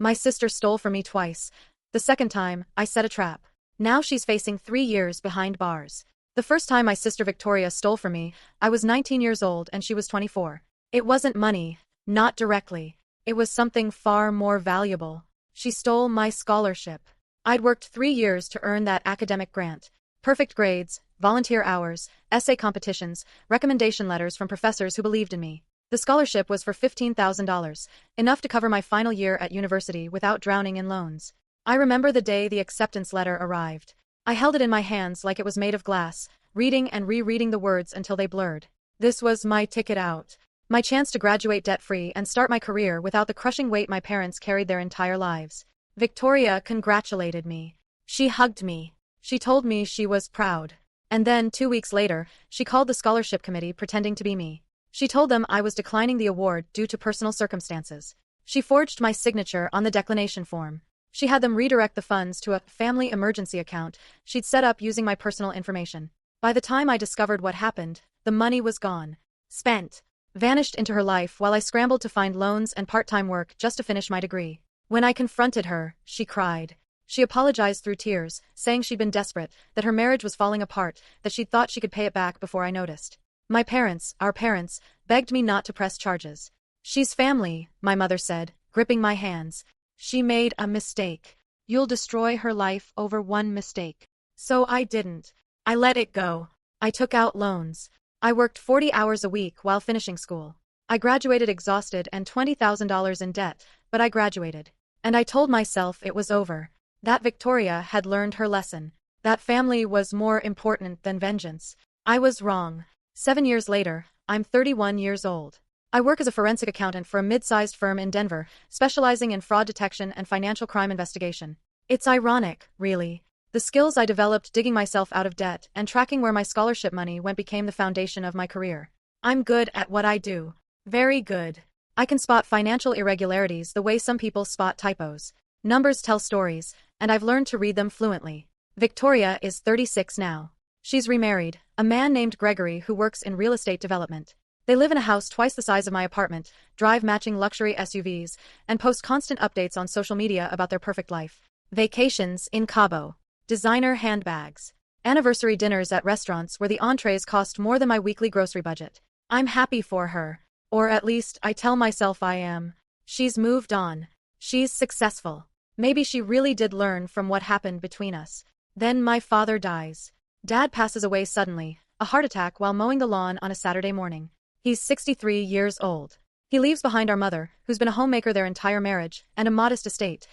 My sister stole from me twice. The second time, I set a trap. Now she's facing 3 years behind bars. The first time my sister Victoria stole from me, I was 19 years old and she was 24. It wasn't money, not directly. It was something far more valuable. She stole my scholarship. I'd worked 3 years to earn that academic grant. Perfect grades, volunteer hours, essay competitions, recommendation letters from professors who believed in me. The scholarship was for $15,000, enough to cover my final year at university without drowning in loans. I remember the day the acceptance letter arrived. I held it in my hands like it was made of glass, reading and rereading the words until they blurred. This was my ticket out. My chance to graduate debt-free and start my career without the crushing weight my parents carried their entire lives. Victoria congratulated me. She hugged me. She told me she was proud. And then, 2 weeks later, she called the scholarship committee pretending to be me. She told them I was declining the award due to personal circumstances. She forged my signature on the declination form. She had them redirect the funds to a family emergency account she'd set up using my personal information. By the time I discovered what happened, the money was gone. Spent. Vanished into her life while I scrambled to find loans and part-time work just to finish my degree. When I confronted her, she cried. She apologized through tears, saying she'd been desperate, that her marriage was falling apart, that she'd thought she could pay it back before I noticed. My parents, our parents, begged me not to press charges. She's family, my mother said, gripping my hands. She made a mistake. You'll destroy her life over one mistake. So I didn't. I let it go. I took out loans. I worked 40 hours a week while finishing school. I graduated exhausted and $20,000 in debt, but I graduated. And I told myself it was over. That Victoria had learned her lesson. That family was more important than vengeance. I was wrong. 7 years later, I'm 31 years old. I work as a forensic accountant for a mid-sized firm in Denver, specializing in fraud detection and financial crime investigation. It's ironic, really. The skills I developed digging myself out of debt and tracking where my scholarship money went became the foundation of my career. I'm good at what I do. Very good. I can spot financial irregularities the way some people spot typos. Numbers tell stories, and I've learned to read them fluently. Victoria is 36 now. She's remarried, a man named Gregory who works in real estate development. They live in a house twice the size of my apartment, drive matching luxury SUVs, and post constant updates on social media about their perfect life. Vacations in Cabo. Designer handbags. Anniversary dinners at restaurants where the entrees cost more than my weekly grocery budget. I'm happy for her. Or at least I tell myself I am. She's moved on. She's successful. Maybe she really did learn from what happened between us. Then my father dies. Dad passes away suddenly, a heart attack while mowing the lawn on a Saturday morning. He's 63 years old. He leaves behind our mother, who's been a homemaker their entire marriage, and a modest estate.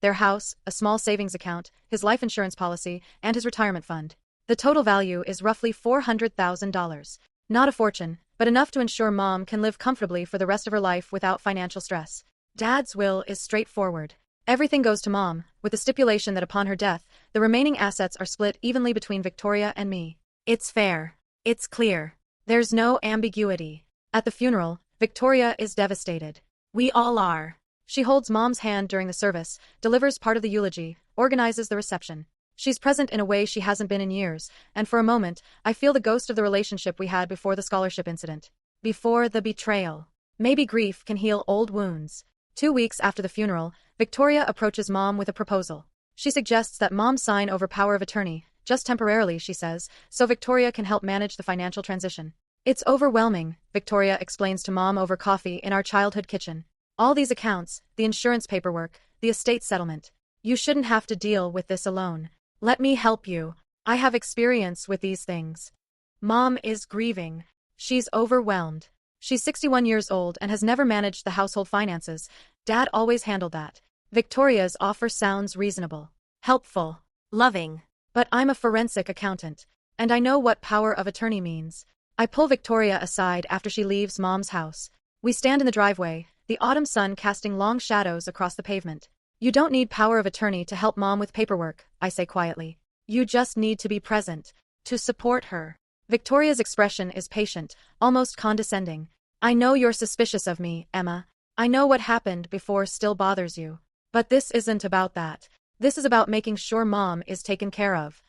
Their house, a small savings account, his life insurance policy, and his retirement fund. The total value is roughly $400,000. Not a fortune, but enough to ensure Mom can live comfortably for the rest of her life without financial stress. Dad's will is straightforward. Everything goes to Mom, with the stipulation that upon her death, the remaining assets are split evenly between Victoria and me. It's fair. It's clear. There's no ambiguity. At the funeral, Victoria is devastated. We all are. She holds Mom's hand during the service, delivers part of the eulogy, organizes the reception. She's present in a way she hasn't been in years, and for a moment, I feel the ghost of the relationship we had before the scholarship incident. Before the betrayal. Maybe grief can heal old wounds. 2 weeks after the funeral, Victoria approaches Mom with a proposal. She suggests that Mom sign over power of attorney, just temporarily, she says, so Victoria can help manage the financial transition. It's overwhelming, Victoria explains to Mom over coffee in our childhood kitchen. All these accounts, the insurance paperwork, the estate settlement. You shouldn't have to deal with this alone. Let me help you. I have experience with these things. Mom is grieving. She's overwhelmed. She's 61 years old and has never managed the household finances. Dad always handled that. Victoria's offer sounds reasonable, helpful, loving. But I'm a forensic accountant, and I know what power of attorney means. I pull Victoria aside after she leaves Mom's house. We stand in the driveway, the autumn sun casting long shadows across the pavement. You don't need power of attorney to help Mom with paperwork, I say quietly. You just need to be present, to support her. Victoria's expression is patient, almost condescending. I know you're suspicious of me, Emma. I know what happened before still bothers you. But this isn't about that. This is about making sure Mom is taken care of.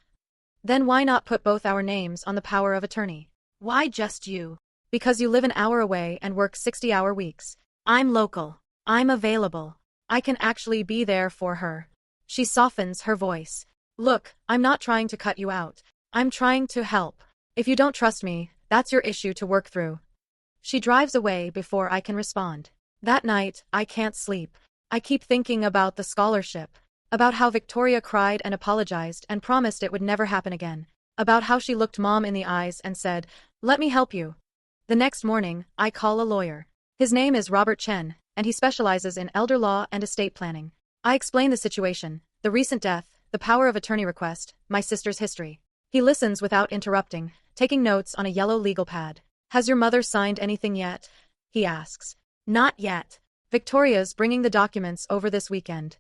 Then why not put both our names on the power of attorney? Why just you? Because you live an hour away and work 60-hour weeks. I'm local. I'm available. I can actually be there for her. She softens her voice. Look, I'm not trying to cut you out. I'm trying to help. If you don't trust me, that's your issue to work through. She drives away before I can respond. That night, I can't sleep. I keep thinking about the scholarship. About how Victoria cried and apologized and promised it would never happen again. About how she looked Mom in the eyes and said, "Let me help you." The next morning, I call a lawyer. His name is Robert Chen, and he specializes in elder law and estate planning. I explain the situation, the recent death, the power of attorney request, my sister's history. He listens without interrupting, taking notes on a yellow legal pad. "Has your mother signed anything yet?" he asks. "Not yet. Victoria's bringing the documents over this weekend."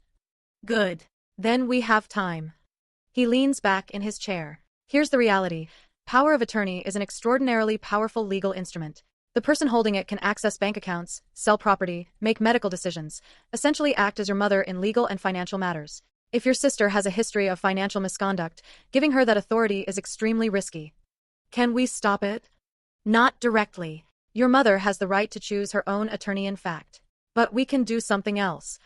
"Good. Then we have time." He leans back in his chair. Here's the reality. Power of attorney is an extraordinarily powerful legal instrument. The person holding it can access bank accounts, sell property, make medical decisions, essentially act as your mother in legal and financial matters. If your sister has a history of financial misconduct, giving her that authority is extremely risky. Can we stop it? Not directly. Your mother has the right to choose her own attorney in fact. But we can do something else.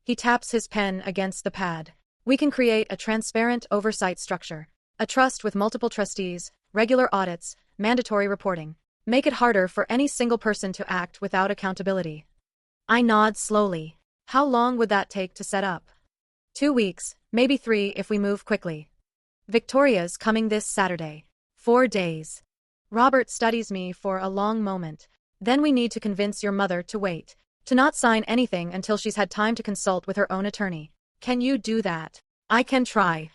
He taps his pen against the pad. We can create a transparent oversight structure. A trust with multiple trustees, regular audits, mandatory reporting. Make it harder for any single person to act without accountability. I nod slowly. How long would that take to set up? 2 weeks, maybe 3 if we move quickly. Victoria's coming this Saturday. 4 days. Robert studies me for a long moment. Then we need to convince your mother to wait. To not sign anything until she's had time to consult with her own attorney. Can you do that? I can try.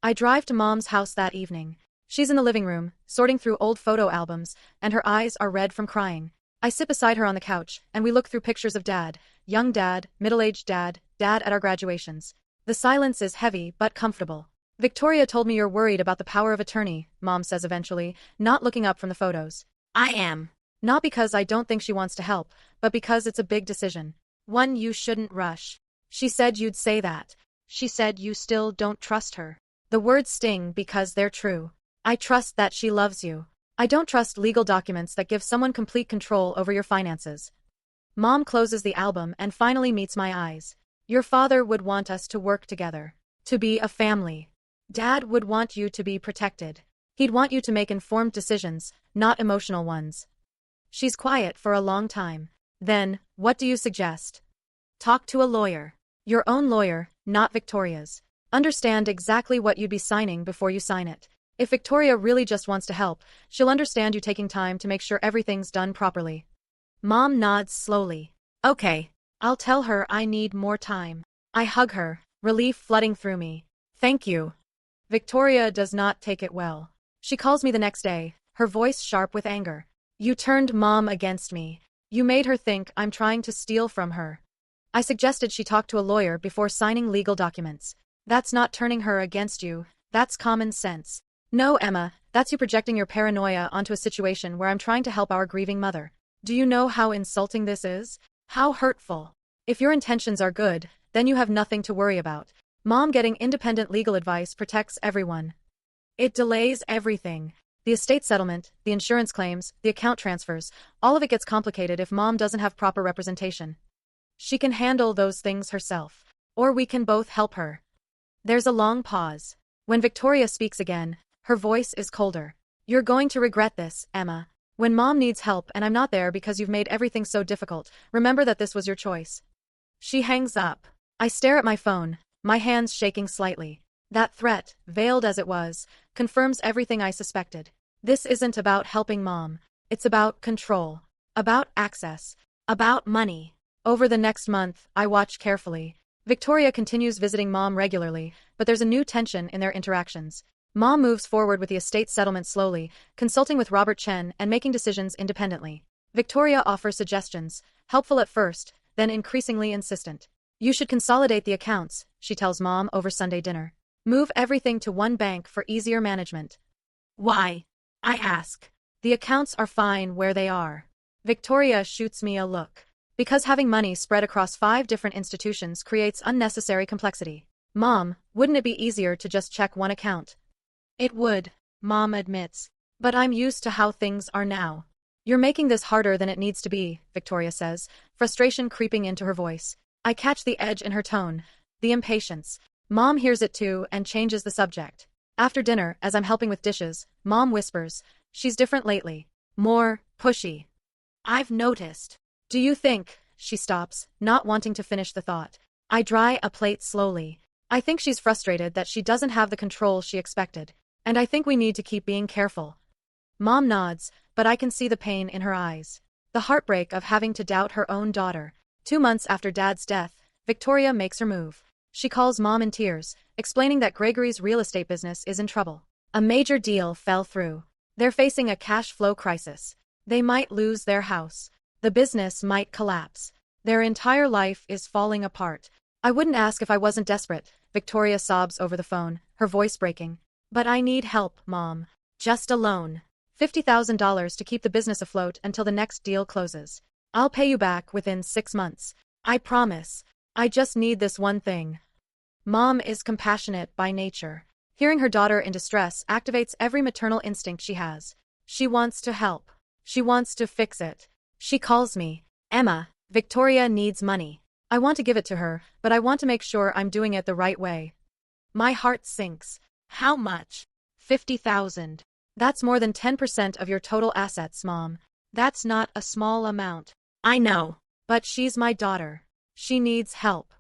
I drive to Mom's house that evening. She's in the living room, sorting through old photo albums, and her eyes are red from crying. I sit beside her on the couch, and we look through pictures of Dad, young Dad, middle-aged Dad, Dad at our graduations. The silence is heavy but comfortable. "Victoria told me you're worried about the power of attorney," Mom says eventually, not looking up from the photos. "I am. Not because I don't think she wants to help, but because it's a big decision. One you shouldn't rush." She said you'd say that. She said you still don't trust her. The words sting because they're true. I trust that she loves you. I don't trust legal documents that give someone complete control over your finances. Mom closes the album and finally meets my eyes. "Your father would want us to work together. To be a family. Dad would want you to be protected. He'd want you to make informed decisions, not emotional ones." She's quiet for a long time. Then, "What do you suggest?" "Talk to a lawyer. Your own lawyer, not Victoria's. Understand exactly what you'd be signing before you sign it. If Victoria really just wants to help, she'll understand you taking time to make sure everything's done properly." Mom nods slowly. "Okay. I'll tell her I need more time." I hug her, relief flooding through me. "Thank you." Victoria does not take it well. She calls me the next day, her voice sharp with anger. "You turned Mom against me. You made her think I'm trying to steal from her." I suggested she talk to a lawyer before signing legal documents. "That's not turning her against you. That's common sense." "No, Emma, that's you projecting your paranoia onto a situation where I'm trying to help our grieving mother. Do you know how insulting this is? How hurtful? If your intentions are good, then you have nothing to worry about. Mom getting independent legal advice protects everyone. It delays everything. The estate settlement, the insurance claims, the account transfers, all of it gets complicated if Mom doesn't have proper representation. She can handle those things herself. Or we can both help her." There's a long pause. When Victoria speaks again, her voice is colder. "You're going to regret this, Emma. When Mom needs help and I'm not there because you've made everything so difficult, remember that this was your choice." She hangs up. I stare at my phone, my hands shaking slightly. That threat, veiled as it was, confirms everything I suspected. This isn't about helping Mom. It's about control. About access. About money. Over the next month, I watch carefully. Victoria continues visiting Mom regularly, but there's a new tension in their interactions. Mom moves forward with the estate settlement slowly, consulting with Robert Chen and making decisions independently. Victoria offers suggestions, helpful at first, then increasingly insistent. "You should consolidate the accounts," she tells Mom over Sunday dinner. "Move everything to one bank for easier management." "Why?" I ask. "The accounts are fine where they are." Victoria shoots me a look. "Because having money spread across 5 different institutions creates unnecessary complexity." "Mom, wouldn't it be easier to just check one account?" "It would," Mom admits. "But I'm used to how things are now." "You're making this harder than it needs to be," Victoria says, frustration creeping into her voice. I catch the edge in her tone, the impatience. Mom hears it too and changes the subject. After dinner, as I'm helping with dishes, Mom whispers, "She's different lately. More pushy. I've noticed." "Do you think?" She stops, not wanting to finish the thought. I dry a plate slowly. I think she's frustrated that she doesn't have the control she expected. And I think we need to keep being careful. Mom nods, but I can see the pain in her eyes. The heartbreak of having to doubt her own daughter. 2 months after Dad's death, Victoria makes her move. She calls Mom in tears, explaining that Gregory's real estate business is in trouble. A major deal fell through. They're facing a cash flow crisis. They might lose their house. The business might collapse. Their entire life is falling apart. "I wouldn't ask if I wasn't desperate," Victoria sobs over the phone, her voice breaking. "But I need help, Mom. Just a loan. $50,000 to keep the business afloat until the next deal closes. I'll pay you back within 6 months. I promise. I just need this one thing." Mom is compassionate by nature. Hearing her daughter in distress activates every maternal instinct she has. She wants to help. She wants to fix it. She calls me, "Emma, Victoria needs money. I want to give it to her, but I want to make sure I'm doing it the right way." My heart sinks. "How much?" "50,000. That's more than 10% of your total assets, Mom. That's not a small amount." "I know. But she's my daughter. She needs help."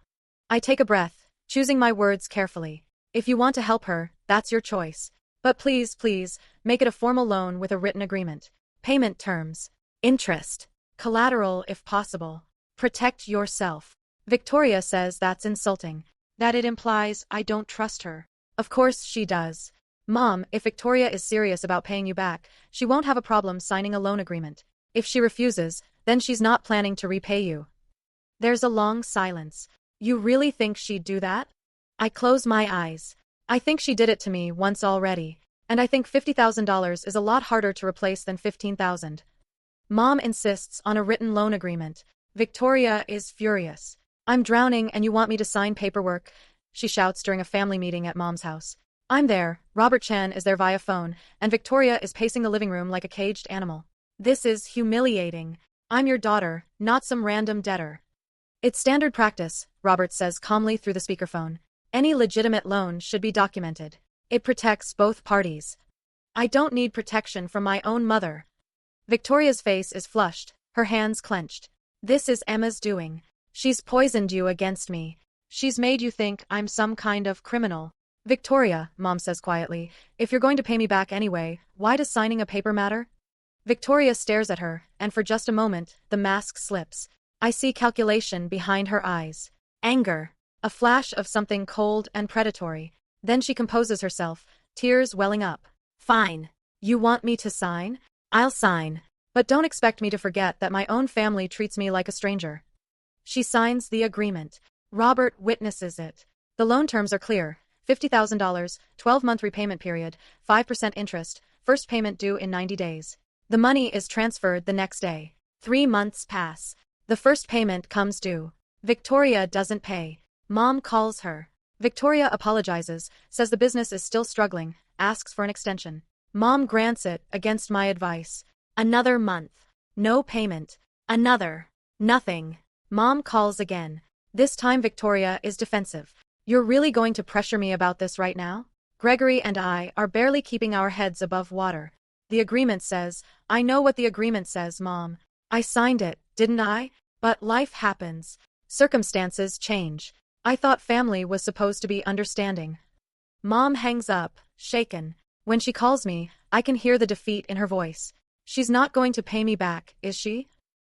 I take a breath, choosing my words carefully. "If you want to help her, that's your choice. But please, please, make it a formal loan with a written agreement. Payment terms. Interest. Collateral if possible. Protect yourself." Victoria says that's insulting. That it implies I don't trust her. Of course she does. "Mom, if Victoria is serious about paying you back, she won't have a problem signing a loan agreement. If she refuses, then she's not planning to repay you." There's a long silence. "You really think she'd do that?" I close my eyes. I think she did it to me once already. And I think $50,000 is a lot harder to replace than 15,000. Mom insists on a written loan agreement. Victoria is furious. "I'm drowning and you want me to sign paperwork?" she shouts during a family meeting at Mom's house. I'm there, Robert Chan is there via phone, and Victoria is pacing the living room like a caged animal. "This is humiliating. I'm your daughter, not some random debtor." "It's standard practice," Robert says calmly through the speakerphone. "Any legitimate loan should be documented. It protects both parties." "I don't need protection from my own mother." Victoria's face is flushed, her hands clenched. "This is Emma's doing. She's poisoned you against me. She's made you think I'm some kind of criminal." "Victoria," Mom says quietly, "if you're going to pay me back anyway, why does signing a paper matter?" Victoria stares at her, and for just a moment, the mask slips. I see calculation behind her eyes. Anger. A flash of something cold and predatory. Then she composes herself, tears welling up. "Fine. You want me to sign? I'll sign. But don't expect me to forget that my own family treats me like a stranger." She signs the agreement. Robert witnesses it. The loan terms are clear. $50,000, 12-month repayment period, 5% interest, first payment due in 90 days. The money is transferred the next day. 3 months pass. The first payment comes due. Victoria doesn't pay. Mom calls her. Victoria apologizes, says the business is still struggling, asks for an extension. Mom grants it, against my advice. Another month. No payment. Another. Nothing. Mom calls again. This time Victoria is defensive. "You're really going to pressure me about this right now?" Gregory and I are barely keeping our heads above water. "The agreement says." "I know what the agreement says, Mom. I signed it, didn't I? But life happens. Circumstances change. I thought family was supposed to be understanding." Mom hangs up, shaken. When she calls me, I can hear the defeat in her voice. "She's not going to pay me back, is she?"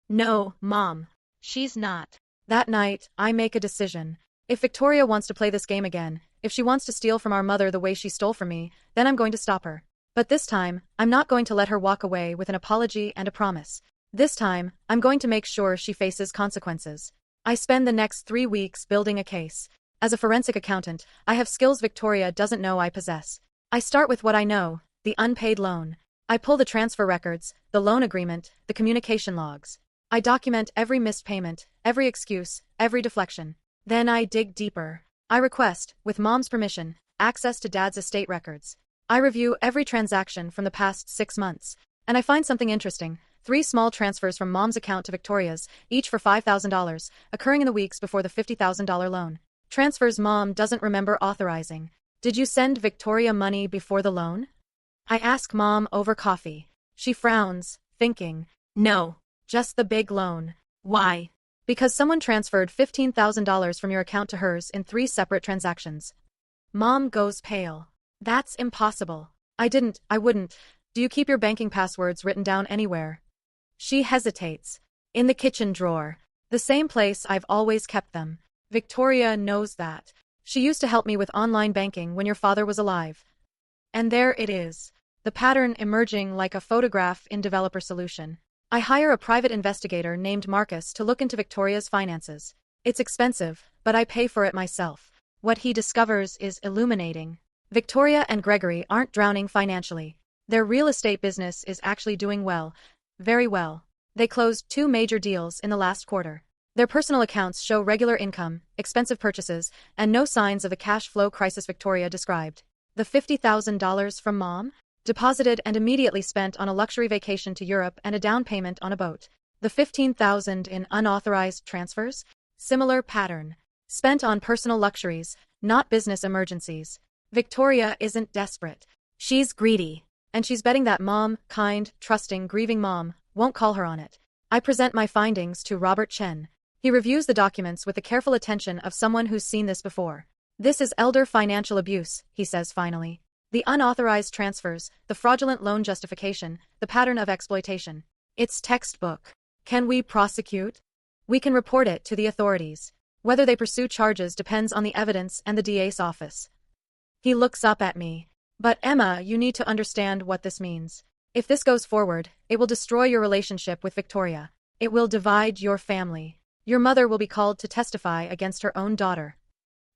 "No, Mom. She's not." That night, I make a decision. If Victoria wants to play this game again, if she wants to steal from our mother the way she stole from me, then I'm going to stop her. But this time, I'm not going to let her walk away with an apology and a promise. This time, I'm going to make sure she faces consequences. I spend the next 3 weeks building a case. As a forensic accountant, I have skills Victoria doesn't know I possess. I start with what I know, the unpaid loan. I pull the transfer records, the loan agreement, the communication logs. I document every missed payment, every excuse, every deflection. Then I dig deeper. I request, with Mom's permission, access to Dad's estate records. I review every transaction from the past 6 months. And I find something interesting. 3 small transfers from Mom's account to Victoria's, each for $5,000, occurring in the weeks before the $50,000 loan. Transfers Mom doesn't remember authorizing. Did you send Victoria money before the loan? I ask Mom over coffee. She frowns, thinking, no, just the big loan. Why? Because someone transferred $15,000 from your account to hers in 3 separate transactions. Mom goes pale. That's impossible. I wouldn't. Do you keep your banking passwords written down anywhere? She hesitates. In the kitchen drawer. The same place I've always kept them. Victoria knows that. She used to help me with online banking when your father was alive. And there it is. The pattern emerging like a photograph in Developer Solution. I hire a private investigator named Marcus to look into Victoria's finances. It's expensive, but I pay for it myself. What he discovers is illuminating. Victoria and Gregory aren't drowning financially. Their real estate business is actually doing well. Very well. They closed 2 major deals in the last quarter. Their personal accounts show regular income, expensive purchases, and no signs of the cash flow crisis Victoria described. The $50,000 from Mom? Deposited and immediately spent on a luxury vacation to Europe and a down payment on a boat. The $15,000 in unauthorized transfers? Similar pattern. Spent on personal luxuries, not business emergencies. Victoria isn't desperate. She's greedy. And she's betting that Mom, kind, trusting, grieving Mom, won't call her on it. I present my findings to Robert Chen. He reviews the documents with the careful attention of someone who's seen this before. This is elder financial abuse, he says finally. The unauthorized transfers, the fraudulent loan justification, the pattern of exploitation. It's textbook. Can we prosecute? We can report it to the authorities. Whether they pursue charges depends on the evidence and the DA's office. He looks up at me. But Emma, you need to understand what this means. If this goes forward, it will destroy your relationship with Victoria. It will divide your family. Your mother will be called to testify against her own daughter.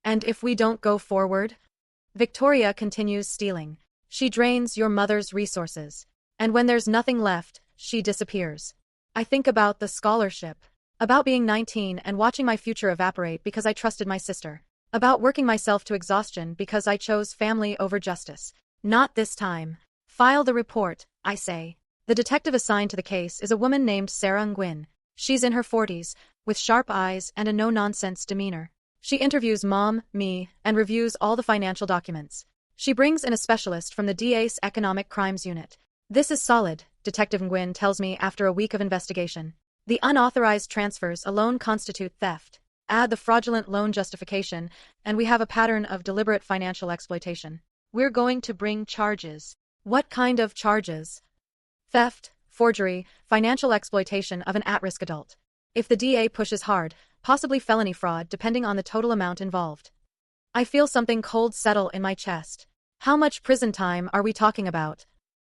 And if we don't go forward? Victoria continues stealing. She drains your mother's resources. And when there's nothing left, she disappears. I think about the scholarship. About being 19 and watching my future evaporate because I trusted my sister. About working myself to exhaustion because I chose family over justice. Not this time. File the report, I say. The detective assigned to the case is a woman named Sarah Nguyen. She's in her 40s, with sharp eyes and a no-nonsense demeanor. She interviews Mom, me, and reviews all the financial documents. She brings in a specialist from the DA's Economic Crimes Unit. This is solid, Detective Nguyen tells me after a week of investigation. The unauthorized transfers alone constitute theft. Add the fraudulent loan justification, and we have a pattern of deliberate financial exploitation. We're going to bring charges. What kind of charges? Theft, forgery, financial exploitation of an at-risk adult. If the DA pushes hard, possibly felony fraud depending on the total amount involved. I feel something cold settle in my chest. How much prison time are we talking about?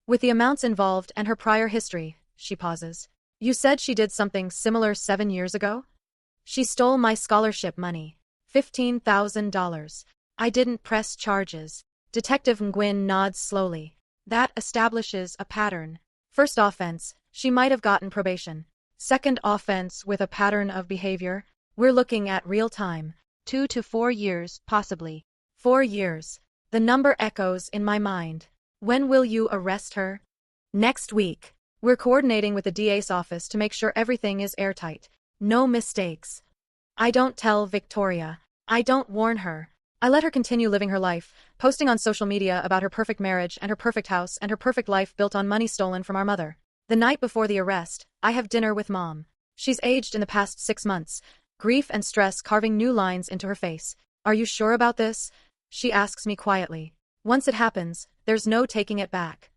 With the amounts involved and her prior history, she pauses. You said she did something similar 7 years ago? She stole my scholarship money. $15,000. I didn't press charges. Detective Nguyen nods slowly. That establishes a pattern. First offense, she might have gotten probation. Second offense with a pattern of behavior. We're looking at real time. 2 to 4 years, possibly. 4 years. The number echoes in my mind. When will you arrest her? Next week. We're coordinating with the DA's office to make sure everything is airtight. No mistakes. I don't tell Victoria. I don't warn her. I let her continue living her life, posting on social media about her perfect marriage and her perfect house and her perfect life built on money stolen from our mother. The night before the arrest, I have dinner with Mom. She's aged in the past 6 months, grief and stress carving new lines into her face. Are you sure about this? She asks me quietly. Once it happens, there's no taking it back.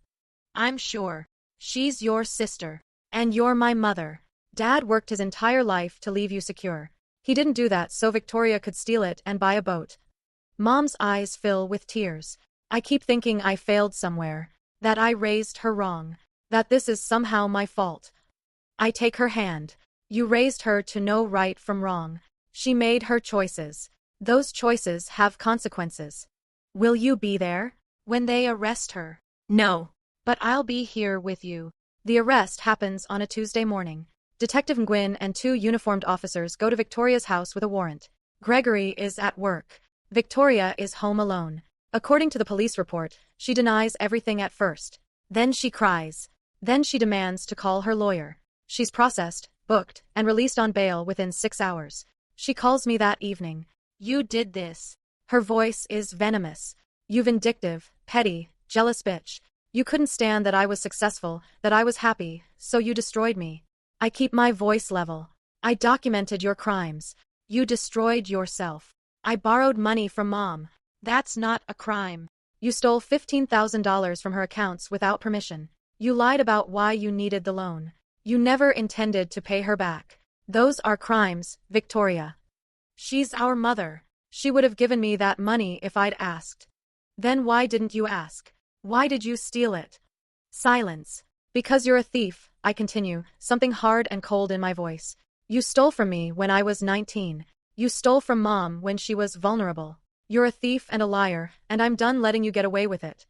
I'm sure. She's your sister. And you're my mother. Dad worked his entire life to leave you secure. He didn't do that so Victoria could steal it and buy a boat. Mom's eyes fill with tears. I keep thinking I failed somewhere, that I raised her wrong, that this is somehow my fault. I take her hand. You raised her to know right from wrong. She made her choices. Those choices have consequences. Will you be there when they arrest her? No, but I'll be here with you. The arrest happens on a Tuesday morning. Detective Nguyen and 2 uniformed officers go to Victoria's house with a warrant. Gregory is at work. Victoria is home alone. According to the police report, she denies everything at first. Then she cries. Then she demands to call her lawyer. She's processed, booked, and released on bail within 6 hours. She calls me that evening. You did this. Her voice is venomous. You vindictive, petty, jealous bitch. You couldn't stand that I was successful, that I was happy, so you destroyed me. I keep my voice level. I documented your crimes. You destroyed yourself. I borrowed money from Mom. That's not a crime. You stole $15,000 from her accounts without permission. You lied about why you needed the loan. You never intended to pay her back. Those are crimes, Victoria. She's our mother. She would have given me that money if I'd asked. Then why didn't you ask? Why did you steal it? Silence. Because you're a thief, I continue, something hard and cold in my voice. You stole from me when I was 19. You stole from Mom when she was vulnerable. You're a thief and a liar, and I'm done letting you get away with it.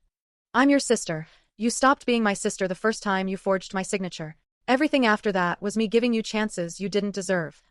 I'm your sister. You stopped being my sister the first time you forged my signature. Everything after that was me giving you chances you didn't deserve.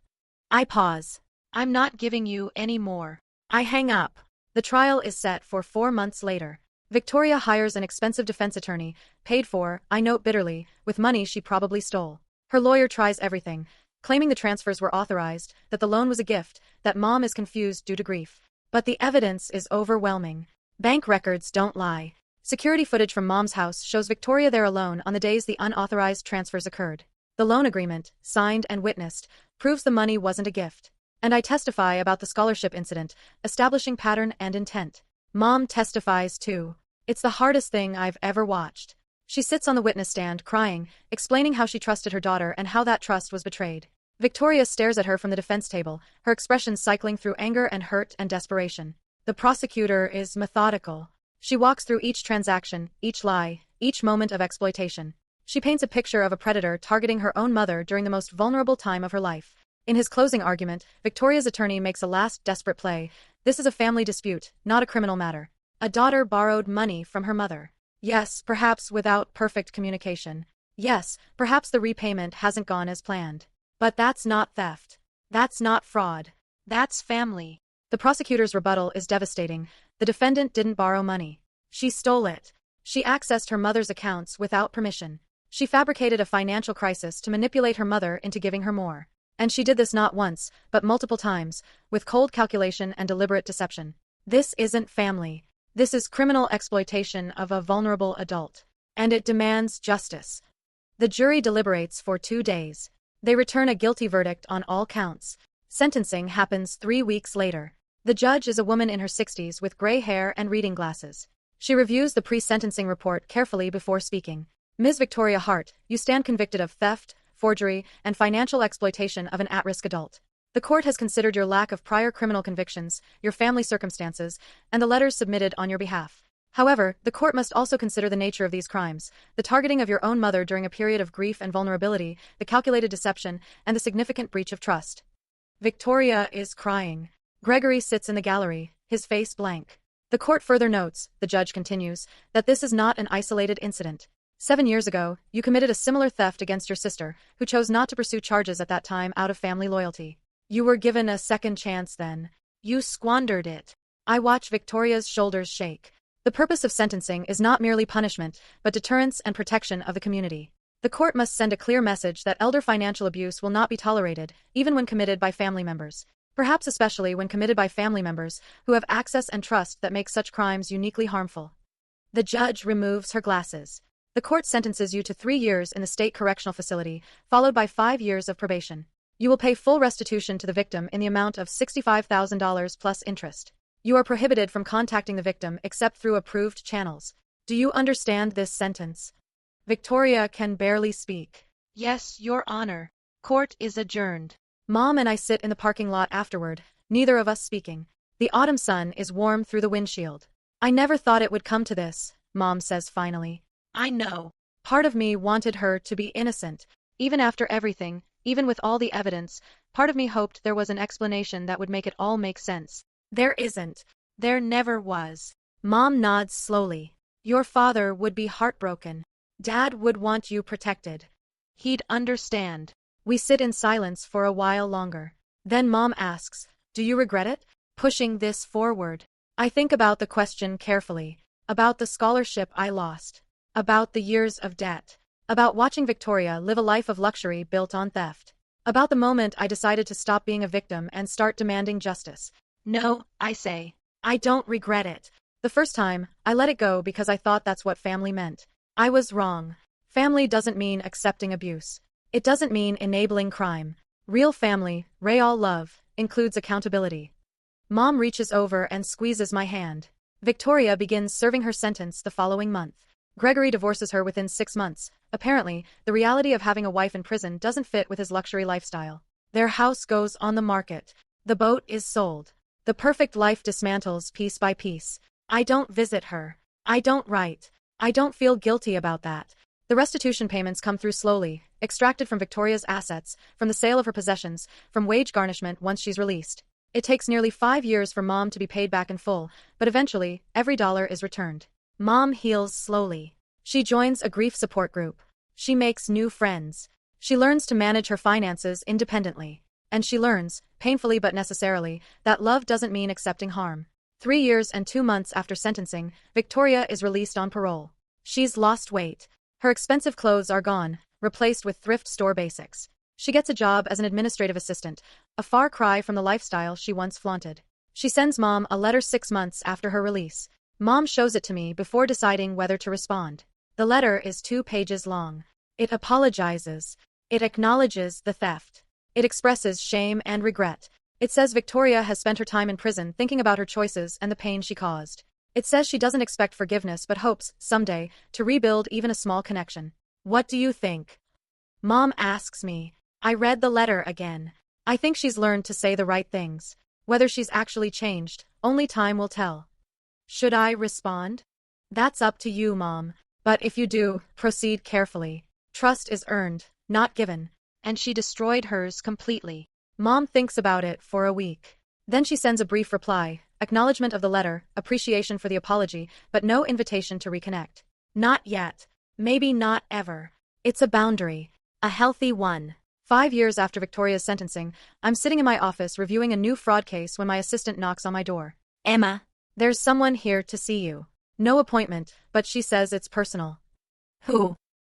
I pause. I'm not giving you any more. I hang up. The trial is set for 4 months later. Victoria hires an expensive defense attorney, paid for, I note bitterly, with money she probably stole. Her lawyer tries everything, claiming the transfers were authorized, that the loan was a gift, that Mom is confused due to grief. But the evidence is overwhelming. Bank records don't lie. Security footage from Mom's house shows Victoria there alone on the days the unauthorized transfers occurred. The loan agreement, signed and witnessed, proves the money wasn't a gift. And I testify about the scholarship incident, establishing pattern and intent. Mom testifies too. It's the hardest thing I've ever watched. She sits on the witness stand, crying, explaining how she trusted her daughter and how that trust was betrayed. Victoria stares at her from the defense table, her expressions cycling through anger and hurt and desperation. The prosecutor is methodical. She walks through each transaction, each lie, each moment of exploitation. She paints a picture of a predator targeting her own mother during the most vulnerable time of her life. In his closing argument, Victoria's attorney makes a last desperate play. This is a family dispute, not a criminal matter. A daughter borrowed money from her mother. Yes, perhaps without perfect communication. Yes, perhaps the repayment hasn't gone as planned. But that's not theft. That's not fraud. That's family. The prosecutor's rebuttal is devastating. The defendant didn't borrow money. She stole it. She accessed her mother's accounts without permission. She fabricated a financial crisis to manipulate her mother into giving her more. And she did this not once, but multiple times, with cold calculation and deliberate deception. This isn't family. This is criminal exploitation of a vulnerable adult. And it demands justice. The jury deliberates for 2 days. They return a guilty verdict on all counts. Sentencing happens 3 weeks later. The judge is a woman in her 60s with gray hair and reading glasses. She reviews the pre-sentencing report carefully before speaking. Ms. Victoria Hart, you stand convicted of theft, forgery, and financial exploitation of an at-risk adult. The court has considered your lack of prior criminal convictions, your family circumstances, and the letters submitted on your behalf. However, the court must also consider the nature of these crimes, the targeting of your own mother during a period of grief and vulnerability, the calculated deception, and the significant breach of trust. Victoria is crying. Gregory sits in the gallery, his face blank. The court further notes, the judge continues, that this is not an isolated incident. 7 years ago, you committed a similar theft against your sister, who chose not to pursue charges at that time out of family loyalty. You were given a second chance then. You squandered it. I watch Victoria's shoulders shake. The purpose of sentencing is not merely punishment, but deterrence and protection of the community. The court must send a clear message that elder financial abuse will not be tolerated, even when committed by family members. Perhaps especially when committed by family members who have access and trust that make such crimes uniquely harmful. The judge removes her glasses. The court sentences you to 3 years in the state correctional facility, followed by 5 years of probation. You will pay full restitution to the victim in the amount of $65,000 plus interest. You are prohibited from contacting the victim except through approved channels. Do you understand this sentence? Victoria can barely speak. Yes, Your Honor. Court is adjourned. Mom and I sit in the parking lot afterward, neither of us speaking. The autumn sun is warm through the windshield. I never thought it would come to this, Mom says finally. I know. Part of me wanted her to be innocent. Even after everything, even with all the evidence, part of me hoped there was an explanation that would make it all make sense. There isn't. There never was. Mom nods slowly. Your father would be heartbroken. Dad would want you protected. He'd understand. We sit in silence for a while longer. Then Mom asks, do you regret it? Pushing this forward. I think about the question carefully. About the scholarship I lost. About the years of debt. About watching Victoria live a life of luxury built on theft. About the moment I decided to stop being a victim and start demanding justice. No, I say. I don't regret it. The first time, I let it go because I thought that's what family meant. I was wrong. Family doesn't mean accepting abuse. It doesn't mean enabling crime. Real family, real love, includes accountability. Mom reaches over and squeezes my hand. Victoria begins serving her sentence the following month. Gregory divorces her within 6 months. Apparently, the reality of having a wife in prison doesn't fit with his luxury lifestyle. Their house goes on the market. The boat is sold. The perfect life dismantles piece by piece. I don't visit her. I don't write. I don't feel guilty about that. The restitution payments come through slowly, extracted from Victoria's assets, from the sale of her possessions, from wage garnishment once she's released. It takes nearly 5 years for Mom to be paid back in full, but eventually, every dollar is returned. Mom heals slowly. She joins a grief support group. She makes new friends. She learns to manage her finances independently. And she learns, painfully but necessarily, that love doesn't mean accepting harm. 3 years and 2 months after sentencing, Victoria is released on parole. She's lost weight. Her expensive clothes are gone, replaced with thrift store basics. She gets a job as an administrative assistant, a far cry from the lifestyle she once flaunted. She sends Mom a letter 6 months after her release. Mom shows it to me before deciding whether to respond. The letter is 2 pages long. It apologizes. It acknowledges the theft. It expresses shame and regret. It says Victoria has spent her time in prison thinking about her choices and the pain she caused. It says she doesn't expect forgiveness but hopes, someday, to rebuild even a small connection. What do you think? Mom asks me. I read the letter again. I think she's learned to say the right things. Whether she's actually changed, only time will tell. Should I respond? That's up to you, Mom. But if you do, proceed carefully. Trust is earned, not given. And she destroyed hers completely. Mom thinks about it for a week. Then she sends a brief reply, acknowledgement of the letter, appreciation for the apology, but no invitation to reconnect. Not yet. Maybe not ever. It's a boundary. A healthy one. 5 years after Victoria's sentencing, I'm sitting in my office reviewing a new fraud case when my assistant knocks on my door. Emma. There's someone here to see you. No appointment, but she says it's personal. Who?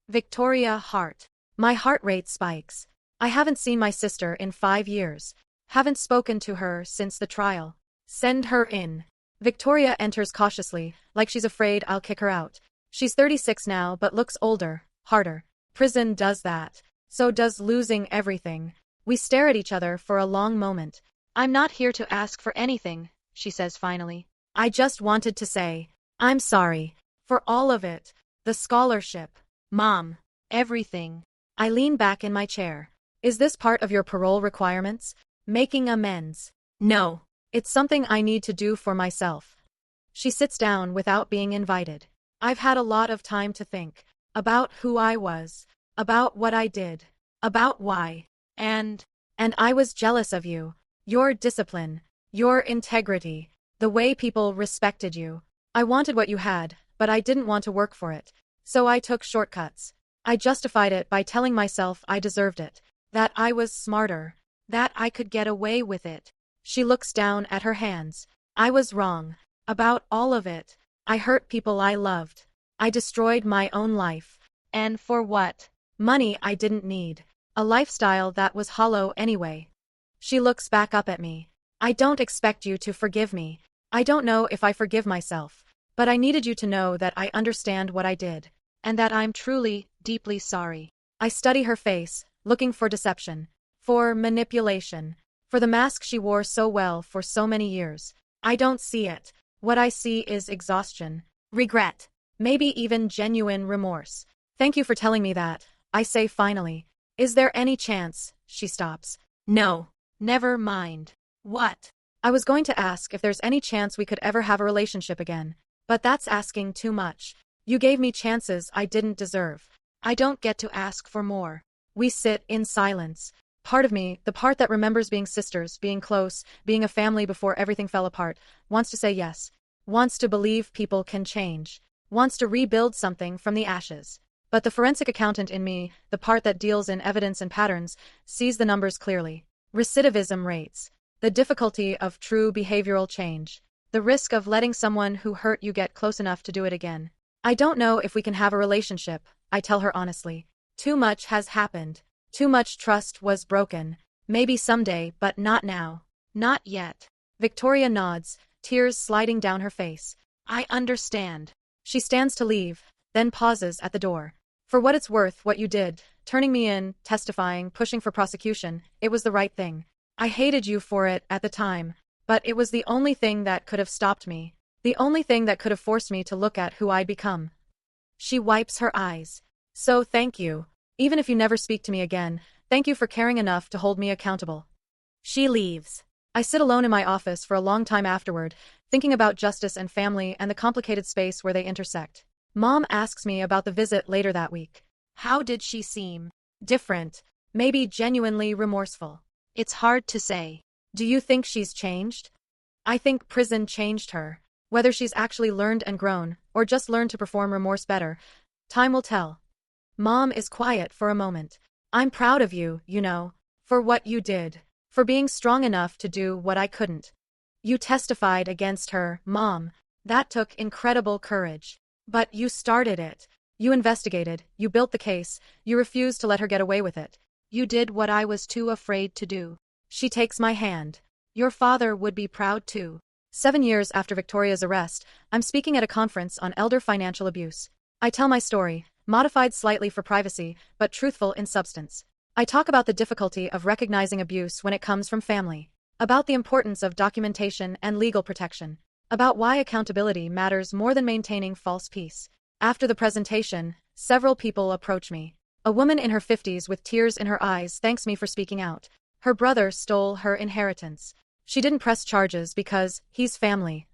Victoria Hart. My heart rate spikes. I haven't seen my sister in 5 years. Haven't spoken to her since the trial. Send her in. Victoria enters cautiously, like she's afraid I'll kick her out. She's 36 now but looks older, harder. Prison does that. So does losing everything. We stare at each other for a long moment. I'm not here to ask for anything, she says finally. I just wanted to say, I'm sorry. For all of it. The scholarship. Mom. Everything. I lean back in my chair. Is this part of your parole requirements? Making amends? No. It's something I need to do for myself. She sits down without being invited. I've had a lot of time to think. About who I was. About what I did. About why. And I was jealous of you. Your discipline. Your integrity. The way people respected you. I wanted what you had, but I didn't want to work for it. So I took shortcuts. I justified it by telling myself I deserved it. That I was smarter. That I could get away with it. She looks down at her hands. I was wrong. About all of it. I hurt people I loved. I destroyed my own life. And for what? Money I didn't need. A lifestyle that was hollow anyway. She looks back up at me. I don't expect you to forgive me. I don't know if I forgive myself. But I needed you to know that I understand what I did. And that I'm truly, deeply sorry. I study her face, looking for deception. For manipulation. For the mask she wore so well for so many years. I don't see it. What I see is exhaustion. Regret. Maybe even genuine remorse. Thank you for telling me that, I say finally. Is there any chance? She stops. No. Never mind. What? I was going to ask if there's any chance we could ever have a relationship again. But that's asking too much. You gave me chances I didn't deserve. I don't get to ask for more. We sit in silence. Part of me, the part that remembers being sisters, being close, being a family before everything fell apart, wants to say yes. Wants to believe people can change. Wants to rebuild something from the ashes. But the forensic accountant in me, the part that deals in evidence and patterns, sees the numbers clearly. Recidivism rates. The difficulty of true behavioral change. The risk of letting someone who hurt you get close enough to do it again. I don't know if we can have a relationship, I tell her honestly. Too much has happened. Too much trust was broken. Maybe someday, but not now. Not yet. Victoria nods, tears sliding down her face. I understand. She stands to leave, then pauses at the door. For what it's worth, what you did, turning me in, testifying, pushing for prosecution, it was the right thing. I hated you for it at the time, but it was the only thing that could have stopped me. The only thing that could have forced me to look at who I'd become. She wipes her eyes. So thank you. Even if you never speak to me again, thank you for caring enough to hold me accountable. She leaves. I sit alone in my office for a long time afterward, thinking about justice and family and the complicated space where they intersect. Mom asks me about the visit later that week. How did she seem? Different. Maybe genuinely remorseful. It's hard to say. Do you think she's changed? I think prison changed her. Whether she's actually learned and grown, or just learned to perform remorse better, time will tell. Mom is quiet for a moment. I'm proud of you, you know, for what you did, for being strong enough to do what I couldn't. You testified against her, Mom. That took incredible courage. But you started it. You investigated, you built the case, you refused to let her get away with it. You did what I was too afraid to do. She takes my hand. Your father would be proud too. 7 years after Victoria's arrest, I'm speaking at a conference on elder financial abuse. I tell my story, modified slightly for privacy, but truthful in substance. I talk about the difficulty of recognizing abuse when it comes from family, about the importance of documentation and legal protection, about why accountability matters more than maintaining false peace. After the presentation, several people approach me. A woman in her 50s with tears in her eyes thanks me for speaking out. Her brother stole her inheritance. She didn't press charges because he's family.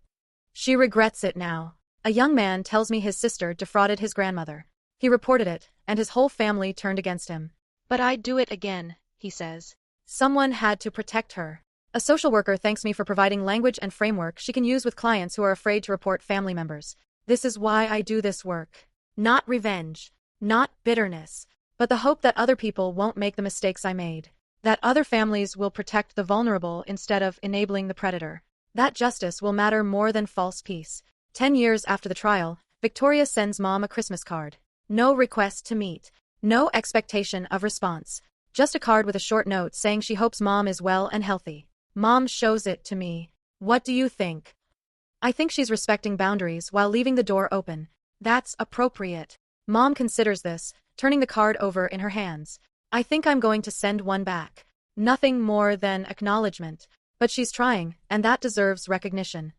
She regrets it now. A young man tells me his sister defrauded his grandmother. He reported it, and his whole family turned against him. But I'd do it again, he says. Someone had to protect her. A social worker thanks me for providing language and framework she can use with clients who are afraid to report family members. This is why I do this work. Not revenge, not bitterness, but the hope that other people won't make the mistakes I made. That other families will protect the vulnerable instead of enabling the predator. That justice will matter more than false peace. 10 years after the trial, Victoria sends Mom a Christmas card. No request to meet. No expectation of response. Just a card with a short note saying she hopes Mom is well and healthy. Mom shows it to me. What do you think? I think she's respecting boundaries while leaving the door open. That's appropriate. Mom considers this, turning the card over in her hands. I think I'm going to send one back. Nothing more than acknowledgement. But she's trying, and that deserves recognition.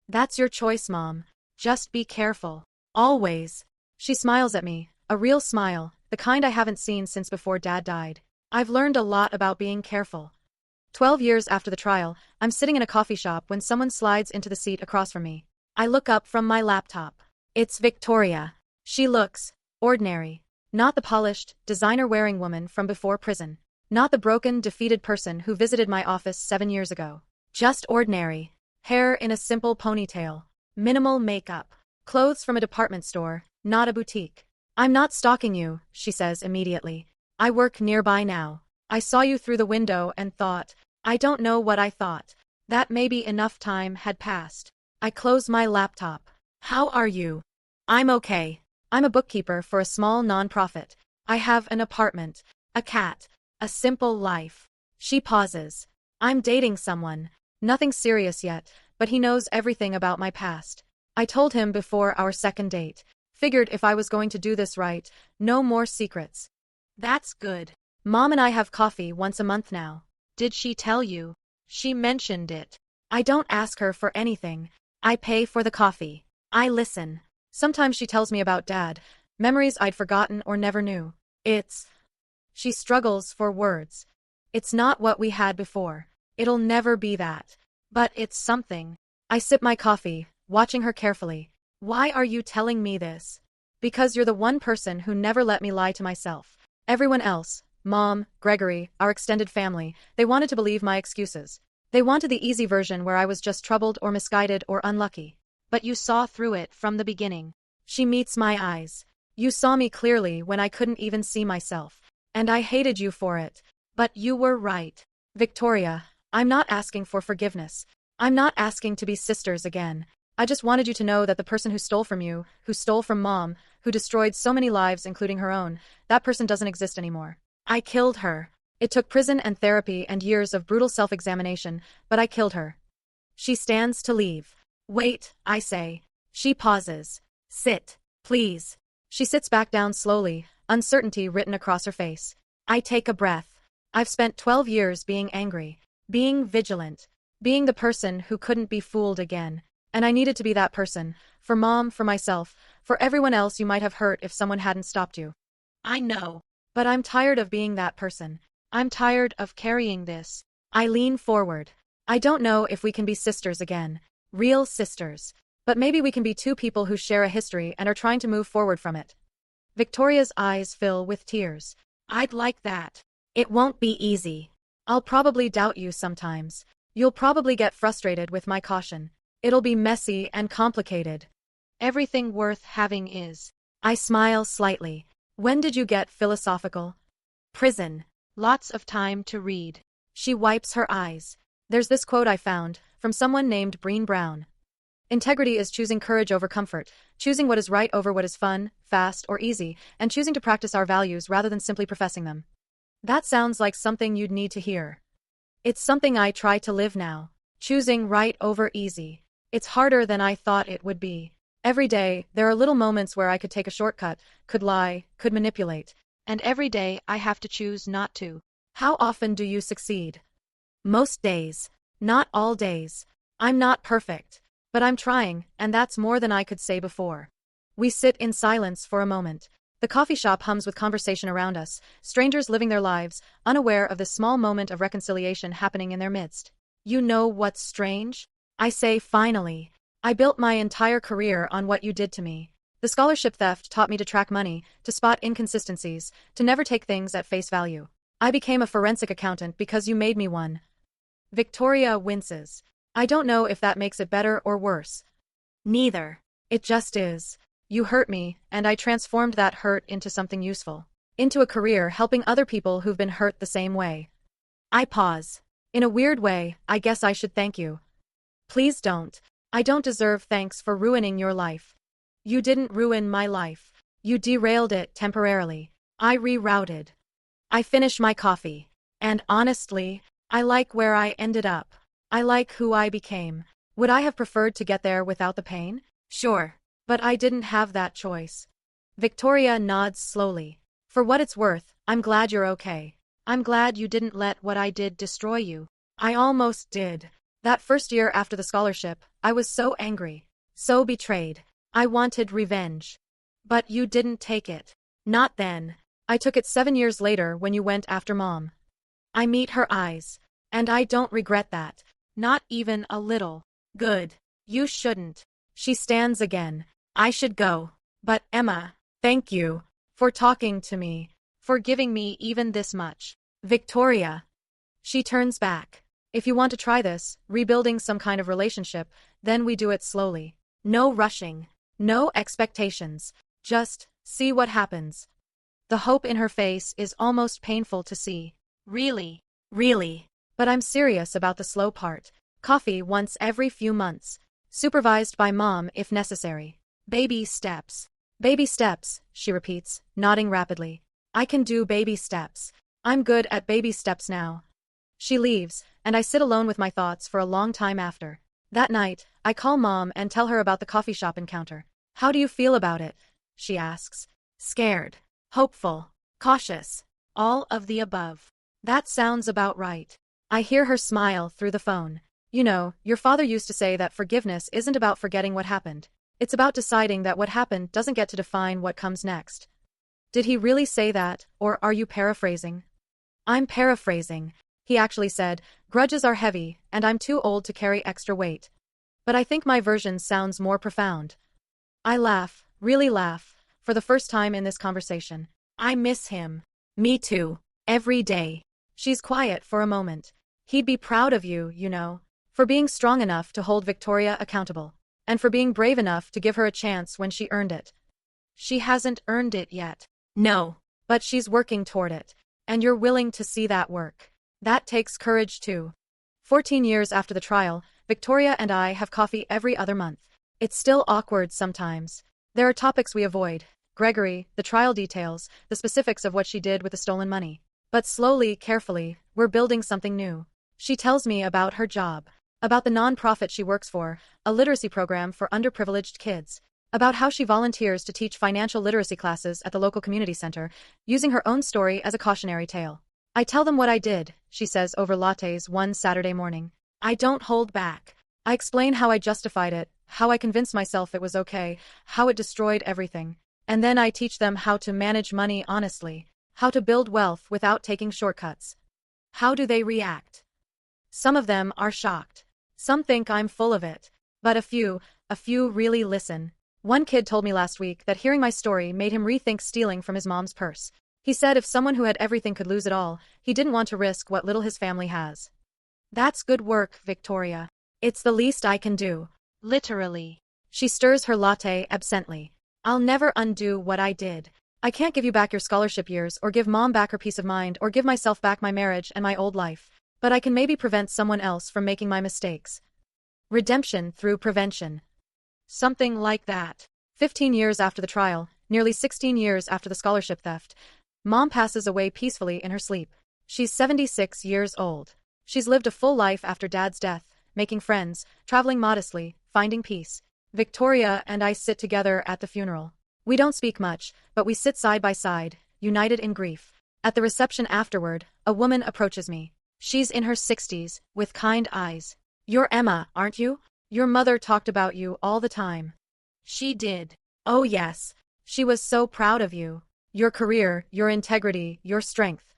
That's your choice, Mom. Just be careful. Always. She smiles at me, a real smile, the kind I haven't seen since before Dad died. I've learned a lot about being careful. 12 years after the trial, I'm sitting in a coffee shop when someone slides into the seat across from me. I look up from my laptop. It's Victoria. She looks ordinary. Not the polished, designer-wearing woman from before prison. Not the broken, defeated person who visited my office 7 years ago. Just ordinary. Hair in a simple ponytail. Minimal makeup. Clothes from a department store, not a boutique. I'm not stalking you, she says immediately. I work nearby now. I saw you through the window and thought, I don't know what I thought. That maybe enough time had passed. I close my laptop. How are you? I'm okay. I'm a bookkeeper for a small non-profit. I have an apartment, a cat, a simple life. She pauses. I'm dating someone. Nothing serious yet, but he knows everything about my past. I told him before our second date. Figured if I was going to do this right, no more secrets. That's good. Mom and I have coffee once a month now. Did she tell you? She mentioned it. I don't ask her for anything. I pay for the coffee. I listen. Sometimes she tells me about Dad, memories I'd forgotten or never knew. She struggles for words. It's not what we had before. It'll never be that. But it's something. I sip my coffee, watching her carefully. Why are you telling me this? Because you're the one person who never let me lie to myself. Everyone else, Mom, Gregory, our extended family, they wanted to believe my excuses. They wanted the easy version where I was just troubled or misguided or unlucky. But you saw through it from the beginning. She meets my eyes. You saw me clearly when I couldn't even see myself. And I hated you for it. But you were right. Victoria, I'm not asking for forgiveness. I'm not asking to be sisters again. I just wanted you to know that the person who stole from you, who stole from Mom, who destroyed so many lives including her own, that person doesn't exist anymore. I killed her. It took prison and therapy and years of brutal self-examination, but I killed her. She stands to leave. Wait, I say. She pauses. Sit, please. She sits back down slowly, uncertainty written across her face. I take a breath. I've spent 12 years being angry, being vigilant, being the person who couldn't be fooled again. And I needed to be that person, for Mom, for myself, for everyone else you might have hurt if someone hadn't stopped you. I know. But I'm tired of being that person. I'm tired of carrying this. I lean forward. I don't know if we can be sisters again. Real sisters. But maybe we can be two people who share a history and are trying to move forward from it. Victoria's eyes fill with tears. I'd like that. It won't be easy. I'll probably doubt you sometimes. You'll probably get frustrated with my caution. It'll be messy and complicated. Everything worth having is. I smile slightly. When did you get philosophical? Prison. Lots of time to read. She wipes her eyes. There's this quote I found, from someone named Breen Brown. Integrity is choosing courage over comfort, choosing what is right over what is fun, fast, or easy, and choosing to practice our values rather than simply professing them. That sounds like something you'd need to hear. It's something I try to live now. Choosing right over easy. It's harder than I thought it would be. Every day, there are little moments where I could take a shortcut, could lie, could manipulate. And every day, I have to choose not to. How often do you succeed? Most days. Not all days. I'm not perfect. But I'm trying, and that's more than I could say before. We sit in silence for a moment. The coffee shop hums with conversation around us, strangers living their lives, unaware of the small moment of reconciliation happening in their midst. You know what's strange? I say finally. I built my entire career on what you did to me. The scholarship theft taught me to track money, to spot inconsistencies, to never take things at face value. I became a forensic accountant because you made me one. Victoria winces. I don't know if that makes it better or worse. Neither. It just is. You hurt me, and I transformed that hurt into something useful. Into a career helping other people who've been hurt the same way. I pause. In a weird way, I guess I should thank you. Please don't. I don't deserve thanks for ruining your life. You didn't ruin my life. You derailed it temporarily. I rerouted. I finish my coffee. And honestly, I like where I ended up. I like who I became. Would I have preferred to get there without the pain? Sure. But I didn't have that choice. Victoria nods slowly. For what it's worth, I'm glad you're okay. I'm glad you didn't let what I did destroy you. I almost did. That first year after the scholarship, I was so angry. So betrayed. I wanted revenge. But you didn't take it. Not then. I took it 7 years later when you went after Mom. I meet her eyes. And I don't regret that. Not even a little. Good. You shouldn't. She stands again. I should go. But Emma, thank you. For talking to me. For giving me even this much. Victoria. She turns back. If you want to try this, rebuilding some kind of relationship, then we do it slowly. No rushing. No expectations. Just see what happens. The hope in her face is almost painful to see. Really? Really? But I'm serious about the slow part. Coffee once every few months. Supervised by Mom if necessary. Baby steps. Baby steps, she repeats, nodding rapidly. I can do baby steps. I'm good at baby steps now. She leaves, and I sit alone with my thoughts for a long time after. That night, I call Mom and tell her about the coffee shop encounter. How do you feel about it? She asks. Scared. Hopeful. Cautious. All of the above. That sounds about right. I hear her smile through the phone. You know, your father used to say that forgiveness isn't about forgetting what happened. It's about deciding that what happened doesn't get to define what comes next. Did he really say that, or are you paraphrasing? I'm paraphrasing. He actually said, grudges are heavy, and I'm too old to carry extra weight. But I think my version sounds more profound. I laugh, really laugh, for the first time in this conversation. I miss him. Me too. Every day. She's quiet for a moment. He'd be proud of you, you know, for being strong enough to hold Victoria accountable, and for being brave enough to give her a chance when she earned it. She hasn't earned it yet. No. But she's working toward it, and you're willing to see that work. That takes courage too. 14 years after the trial, Victoria and I have coffee every other month. It's still awkward sometimes. There are topics we avoid. Gregory, the trial details, the specifics of what she did with the stolen money. But slowly, carefully, we're building something new. She tells me about her job, about the non-profit she works for, a literacy program for underprivileged kids, about how she volunteers to teach financial literacy classes at the local community center, using her own story as a cautionary tale. I tell them what I did, she says over lattes one Saturday morning. I don't hold back. I explain how I justified it, how I convinced myself it was okay, how it destroyed everything. And then I teach them how to manage money honestly, how to build wealth without taking shortcuts. How do they react? Some of them are shocked. Some think I'm full of it. But a few really listen. One kid told me last week that hearing my story made him rethink stealing from his mom's purse. He said if someone who had everything could lose it all, he didn't want to risk what little his family has. That's good work, Victoria. It's the least I can do. Literally. She stirs her latte absently. I'll never undo what I did. I can't give you back your scholarship years or give mom back her peace of mind or give myself back my marriage and my old life. But I can maybe prevent someone else from making my mistakes. Redemption through prevention. Something like that. 15 years after the trial, nearly 16 years after the scholarship theft, Mom passes away peacefully in her sleep. She's 76 years old. She's lived a full life after Dad's death, making friends, traveling modestly, finding peace. Victoria and I sit together at the funeral. We don't speak much, but we sit side by side, united in grief. At the reception afterward, a woman approaches me. She's in her 60s, with kind eyes. You're Emma, aren't you? Your mother talked about you all the time. She did. Oh yes. She was so proud of you. Your career, your integrity, your strength.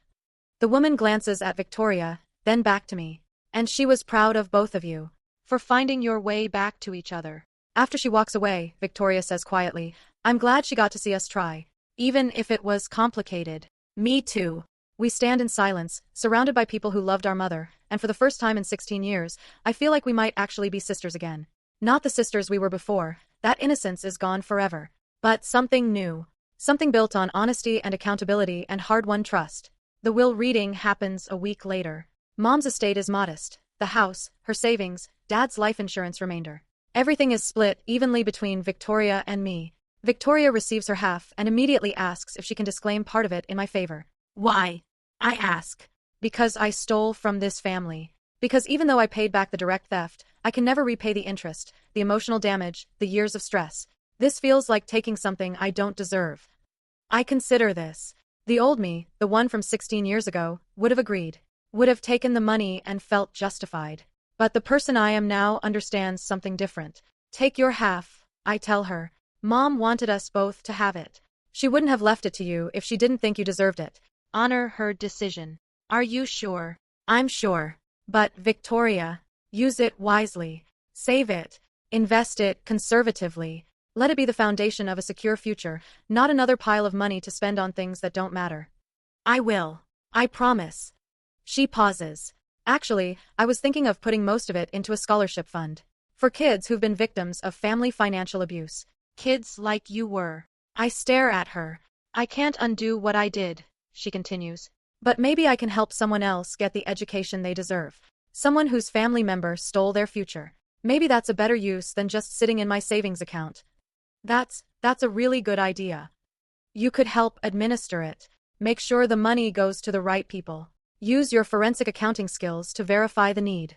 The woman glances at Victoria, then back to me. And she was proud of both of you. For finding your way back to each other. After she walks away, Victoria says quietly, I'm glad she got to see us try. Even if it was complicated. Me too. We stand in silence, surrounded by people who loved our mother, and for the first time in 16 years, I feel like we might actually be sisters again. Not the sisters we were before, that innocence is gone forever. But something new. Something built on honesty and accountability and hard-won trust. The will reading happens a week later. Mom's estate is modest. The house, her savings, Dad's life insurance remainder. Everything is split evenly between Victoria and me. Victoria receives her half and immediately asks if she can disclaim part of it in my favor. Why? I ask. Because I stole from this family. Because even though I paid back the direct theft, I can never repay the interest, the emotional damage, the years of stress. This feels like taking something I don't deserve. I consider this. The old me, the one from 16 years ago, would have agreed. Would have taken the money and felt justified. But the person I am now understands something different. Take your half, I tell her. Mom wanted us both to have it. She wouldn't have left it to you if she didn't think you deserved it. Honor her decision. Are you sure? I'm sure. But, Victoria, use it wisely. Save it. Invest it conservatively. Let it be the foundation of a secure future, not another pile of money to spend on things that don't matter. I will. I promise. She pauses. Actually, I was thinking of putting most of it into a scholarship fund. For kids who've been victims of family financial abuse. Kids like you were. I stare at her. I can't undo what I did, she continues. But maybe I can help someone else get the education they deserve. Someone whose family member stole their future. Maybe that's a better use than just sitting in my savings account. That's a really good idea. You could help administer it. Make sure the money goes to the right people. Use your forensic accounting skills to verify the need.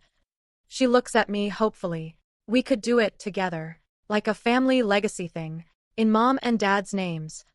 She looks at me hopefully. We could do it together. Like a family legacy thing. In Mom and Dad's names.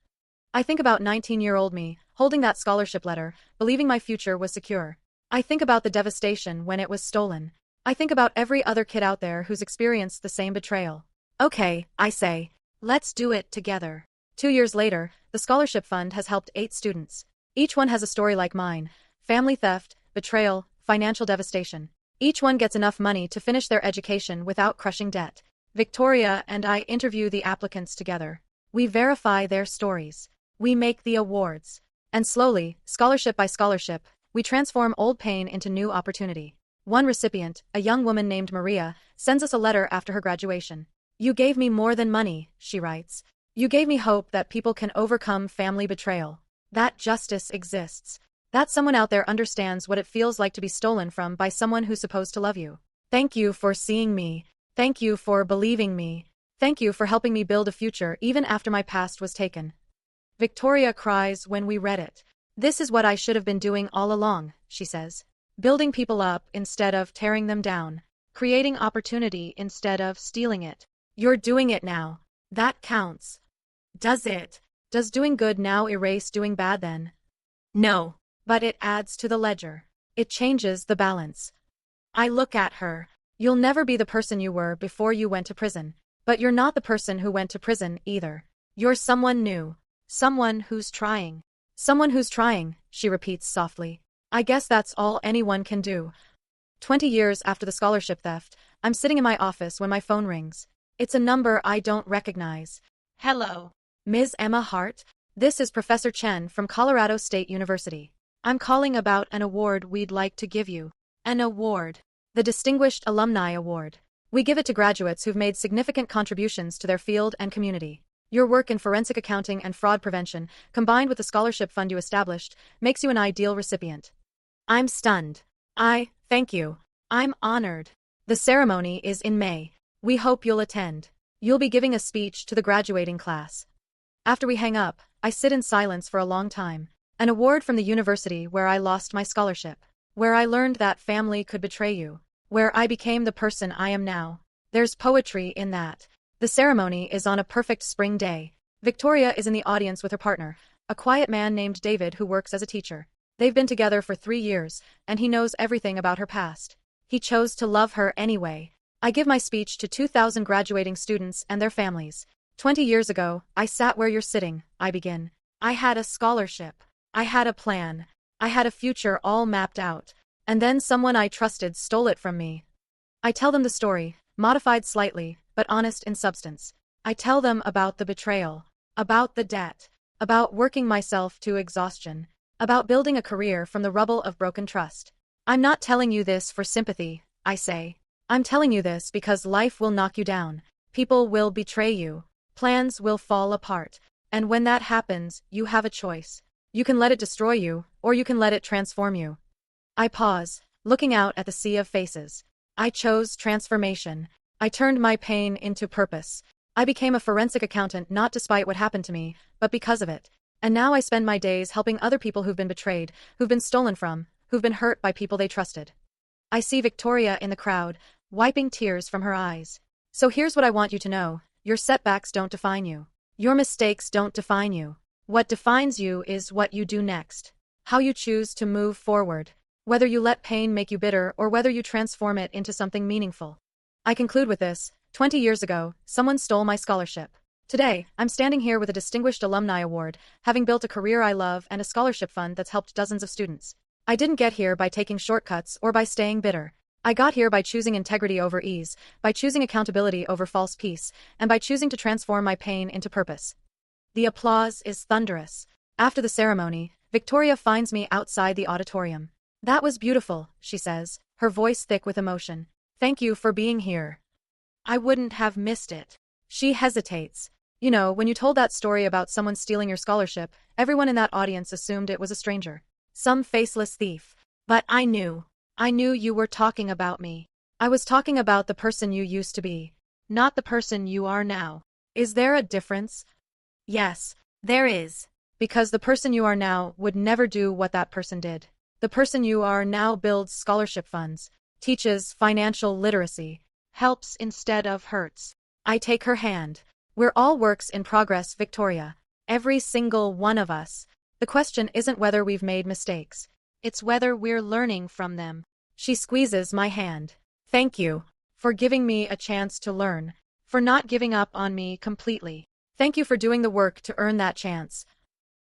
I think about 19-year-old me, holding that scholarship letter, believing my future was secure. I think about the devastation when it was stolen. I think about every other kid out there who's experienced the same betrayal. Okay, I say. Let's do it together. 2 years later, the scholarship fund has helped 8 students. Each one has a story like mine. Family theft, betrayal, financial devastation. Each one gets enough money to finish their education without crushing debt. Victoria and I interview the applicants together. We verify their stories. We make the awards. And slowly, scholarship by scholarship, we transform old pain into new opportunity. One recipient, a young woman named Maria, sends us a letter after her graduation. You gave me more than money, she writes. You gave me hope that people can overcome family betrayal. That justice exists. That someone out there understands what it feels like to be stolen from by someone who's supposed to love you. Thank you for seeing me. Thank you for believing me. Thank you for helping me build a future even after my past was taken. Victoria cries when we read it. This is what I should have been doing all along, she says. Building people up instead of tearing them down. Creating opportunity instead of stealing it. You're doing it now. That counts. Does it? Does doing good now erase doing bad then? No. But it adds to the ledger. It changes the balance. I look at her. You'll never be the person you were before you went to prison. But you're not the person who went to prison either. You're someone new. Someone who's trying. Someone who's trying, she repeats softly. I guess that's all anyone can do. 20 years after the scholarship theft, I'm sitting in my office when my phone rings. It's a number I don't recognize. Hello. Ms. Emma Hart? This is Professor Chen from Colorado State University. I'm calling about an award we'd like to give you. An award. The Distinguished Alumni Award. We give it to graduates who've made significant contributions to their field and community. Your work in forensic accounting and fraud prevention, combined with the scholarship fund you established, makes you an ideal recipient. I'm stunned. Thank you. I'm honored. The ceremony is in May. We hope you'll attend. You'll be giving a speech to the graduating class. After we hang up, I sit in silence for a long time. An award from the university where I lost my scholarship. Where I learned that family could betray you. Where I became the person I am now. There's poetry in that. The ceremony is on a perfect spring day. Victoria is in the audience with her partner, a quiet man named David who works as a teacher. They've been together for 3 years, and he knows everything about her past. He chose to love her anyway. I give my speech to 2,000 graduating students and their families. 20 years ago, I sat where you're sitting, I begin. I had a scholarship. I had a plan. I had a future all mapped out. And then someone I trusted stole it from me. I tell them the story, modified slightly, but honest in substance. I tell them about the betrayal, about the debt, about working myself to exhaustion, about building a career from the rubble of broken trust. I'm not telling you this for sympathy, I say. I'm telling you this because life will knock you down. People will betray you. Plans will fall apart. And when that happens, you have a choice. You can let it destroy you, or you can let it transform you. I pause, looking out at the sea of faces. I chose transformation. I turned my pain into purpose. I became a forensic accountant not despite what happened to me, but because of it. And now I spend my days helping other people who've been betrayed, who've been stolen from, who've been hurt by people they trusted. I see Victoria in the crowd, wiping tears from her eyes. So here's what I want you to know. Your setbacks don't define you. Your mistakes don't define you. What defines you is what you do next. How you choose to move forward. Whether you let pain make you bitter or whether you transform it into something meaningful. I conclude with this. 20 years ago, someone stole my scholarship. Today, I'm standing here with a Distinguished Alumni Award, having built a career I love and a scholarship fund that's helped dozens of students. I didn't get here by taking shortcuts or by staying bitter. I got here by choosing integrity over ease, by choosing accountability over false peace, and by choosing to transform my pain into purpose. The applause is thunderous. After the ceremony, Victoria finds me outside the auditorium. That was beautiful, she says, her voice thick with emotion. Thank you for being here. I wouldn't have missed it. She hesitates. You know, when you told that story about someone stealing your scholarship, everyone in that audience assumed it was a stranger. Some faceless thief. But I knew. I knew you were talking about me. I was talking about the person you used to be. Not the person you are now. Is there a difference? Yes, there is. Because the person you are now would never do what that person did. The person you are now builds scholarship funds, teaches financial literacy, helps instead of hurts. I take her hand. We're all works in progress, Victoria. Every single one of us. The question isn't whether we've made mistakes. It's whether we're learning from them. She squeezes my hand. Thank you for giving me a chance to learn, for not giving up on me completely. Thank you for doing the work to earn that chance.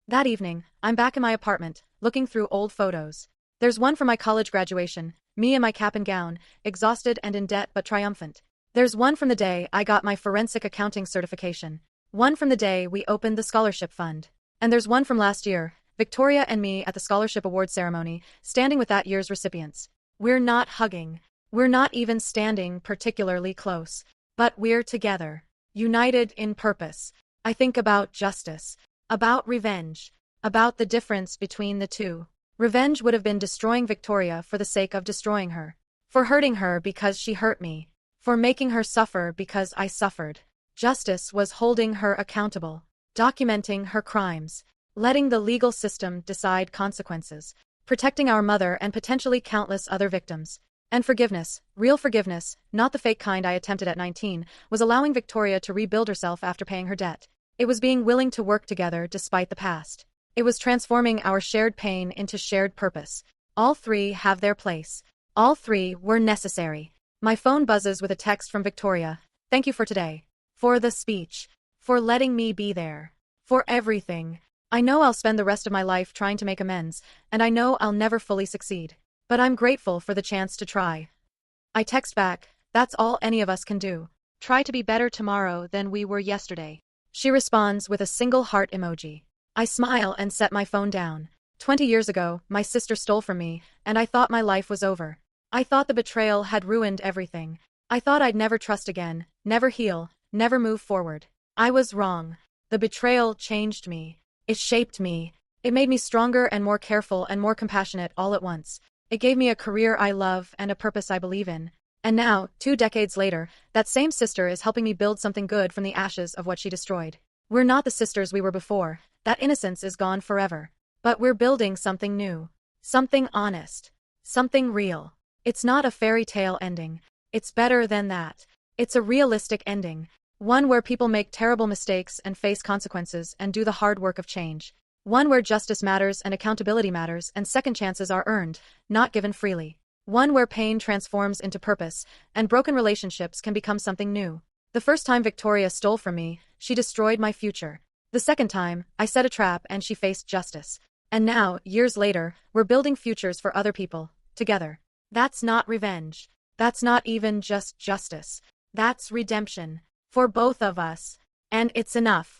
That evening, I'm back in my apartment, looking through old photos. There's one from my college graduation, me in my cap and gown, exhausted and in debt but triumphant. There's one from the day I got my forensic accounting certification. One from the day we opened the scholarship fund. And there's one from last year, Victoria and me at the scholarship award ceremony, standing with that year's recipients. We're not hugging. We're not even standing particularly close. But we're together. United in purpose. I think about justice. About revenge. About the difference between the two. Revenge would have been destroying Victoria for the sake of destroying her. For hurting her because she hurt me. For making her suffer because I suffered. Justice was holding her accountable. documenting her crimes, letting the legal system decide consequences, protecting our mother and potentially countless other victims. And forgiveness, real forgiveness, not the fake kind I attempted at 19, was allowing Victoria to rebuild herself after paying her debt. It was being willing to work together despite the past. It was transforming our shared pain into shared purpose. All three have their place. All three were necessary. My phone buzzes with a text from Victoria. Thank you for today. For the speech. For letting me be there. For everything. I know I'll spend the rest of my life trying to make amends, and I know I'll never fully succeed. But I'm grateful for the chance to try. I text back, that's all any of us can do. Try to be better tomorrow than we were yesterday. She responds with a single heart emoji. I smile and set my phone down. 20 years ago, my sister stole from me, and I thought my life was over. I thought the betrayal had ruined everything. I thought I'd never trust again, never heal, never move forward. I was wrong. The betrayal changed me. It shaped me. It made me stronger and more careful and more compassionate all at once. It gave me a career I love and a purpose I believe in. And now, 2 decades later, that same sister is helping me build something good from the ashes of what she destroyed. We're not the sisters we were before. That innocence is gone forever. But we're building something new. Something honest. Something real. It's not a fairy tale ending. It's better than that. It's a realistic ending. One where people make terrible mistakes and face consequences and do the hard work of change. One where justice matters and accountability matters and second chances are earned, not given freely. One where pain transforms into purpose and broken relationships can become something new. The first time Victoria stole from me, she destroyed my future. The second time, I set a trap and she faced justice. And now, years later, we're building futures for other people, together. That's not revenge. That's not even just justice. That's redemption. For both of us. And it's enough.